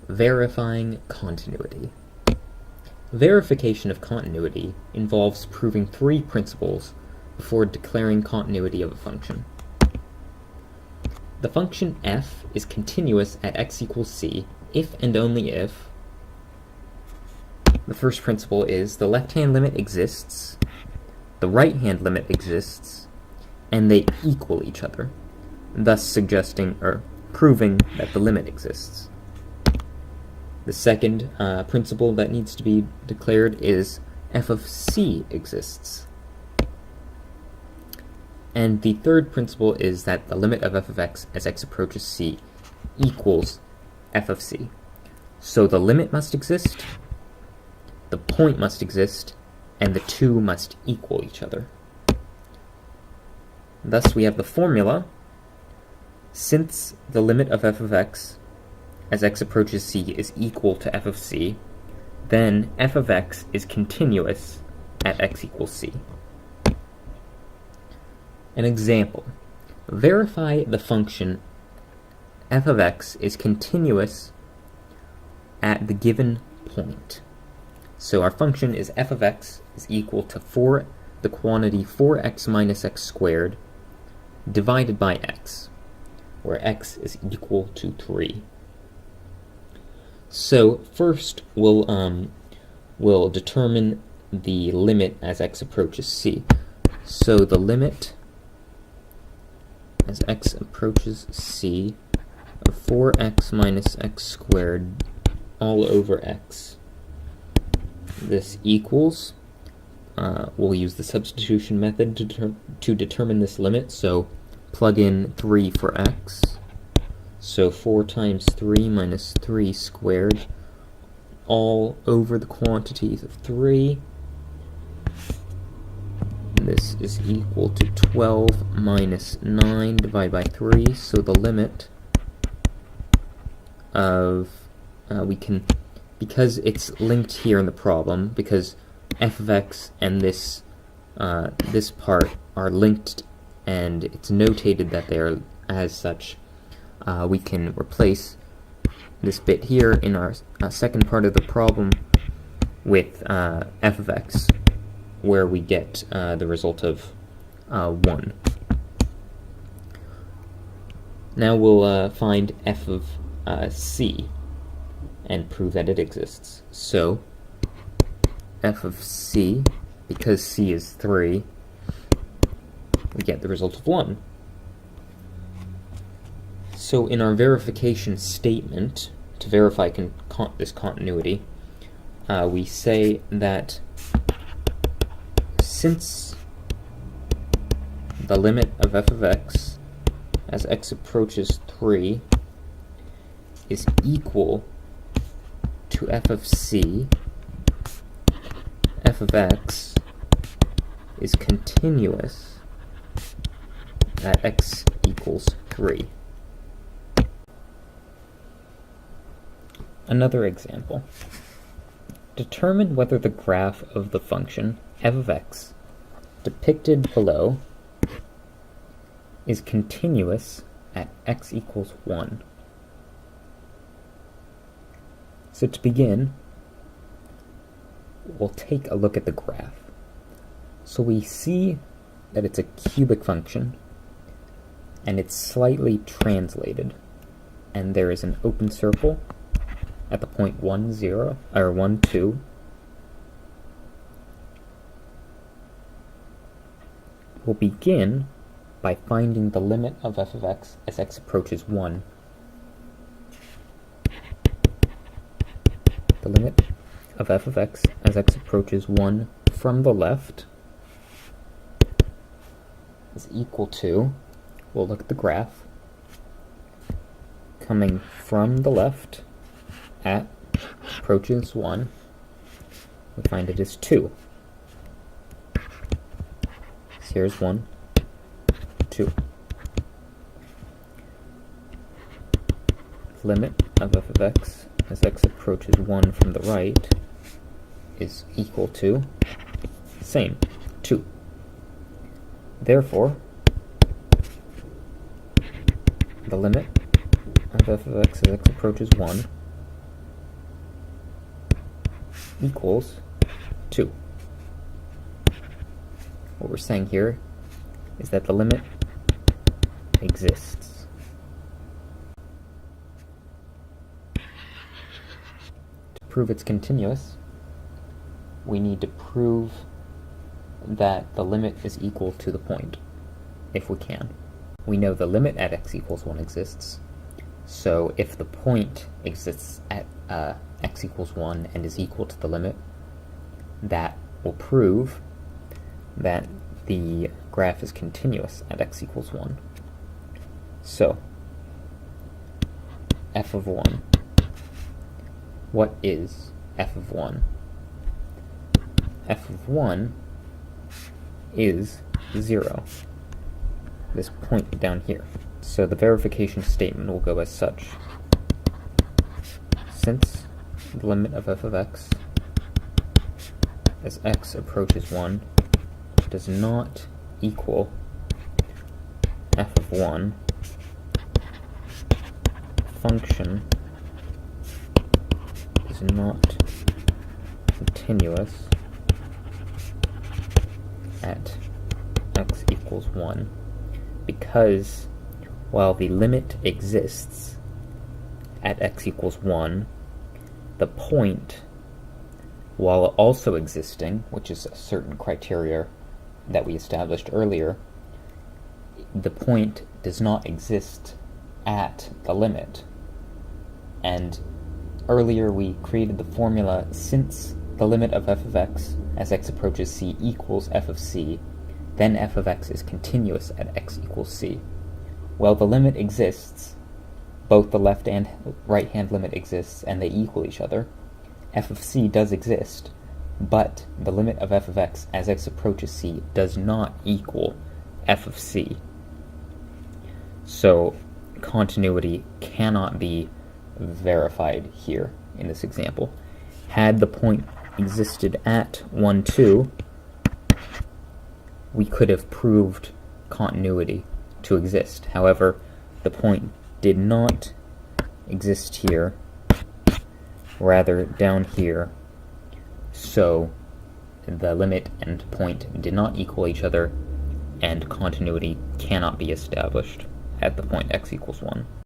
Verifying continuity. Verification of continuity involves proving three principles before declaring continuity of a function. The function f is continuous at x equals c if and only if the first principle is the left-hand limit exists, the right-hand limit exists, and they equal each other, thus suggesting or proving that the limit exists. The second principle that needs to be declared is f of c exists. And the third principle is that the limit of f of x as x approaches c equals f of c. So the limit must exist, the point must exist, and the two must equal each other. Thus we have the formula: since the limit of f of x as x approaches c is equal to f of c, then f of x is continuous at x equals c. An example: verify the function f of x is continuous at the given point. So our function is f of x is equal to the quantity 4x minus x squared divided by x, where x is equal to 3. So first we'll determine the limit as x approaches c. So the limit as x approaches c of 4x minus x squared all over x. This equals, we'll use the substitution method to determine this limit, so plug in 3 for x. So 4 times 3 minus 3 squared all over the quantities of 3. This is equal to 12 minus 9 divided by 3, so the limit of, because it's linked here in the problem, because f of x and this part are linked and it's notated that they are as such, we can replace this bit here in our second part of the problem with f of x, where we get the result of 1. Now we'll find f of c and prove that it exists. So f of c, because c is 3, we get the result of 1. So in our verification statement, to verify this continuity, we say that since the limit of f of x as x approaches 3 is equal to f of c, f of x is continuous at x equals 3. Another example. Determine whether the graph of the function f of x depicted below is continuous at x equals 1. So to begin, we'll take a look at the graph. So we see that it's a cubic function, and it's slightly translated, and there is an open circle at the point 1, 0, or 1, 2. We'll begin by finding the limit of f of x as x approaches 1. The limit of f of x as x approaches 1 from the left is equal to, we'll look at the graph, coming from the left at approaches 1, we find it is 2. So here's 1, 2. Limit of f of x as x approaches 1 from the right is equal to, same, 2. Therefore, the limit of f of x as x approaches 1 equals 2. What we're saying here is that the limit exists. To prove it's continuous, we need to prove that the limit is equal to the point, if we can. We know the limit at x equals 1 exists, so if the point exists at x equals 1 and is equal to the limit, that will prove that the graph is continuous at x equals 1. So, f of 1. What is f of 1? F of 1 is 0. This point down here. So the verification statement will go as such. Since the limit of f of x as x approaches 1 does not equal f of 1, function is not continuous at x equals 1, because while the limit exists at x equals 1, the point, while also existing, which is a certain criteria that we established earlier, the point does not exist at the limit. And earlier we created the formula, since the limit of f of x as x approaches c equals f of c, then f of x is continuous at x equals c. Well, the limit exists, both the left and right hand limit exists, and they equal each other. F of c does exist, but the limit of f of x as x approaches c does not equal f of c. So continuity cannot be verified here in this example. Had the point existed at 1, 2, we could have proved continuity to exist. However, the point did not exist here, rather down here, so the limit and point did not equal each other, and continuity cannot be established at the point x equals 1.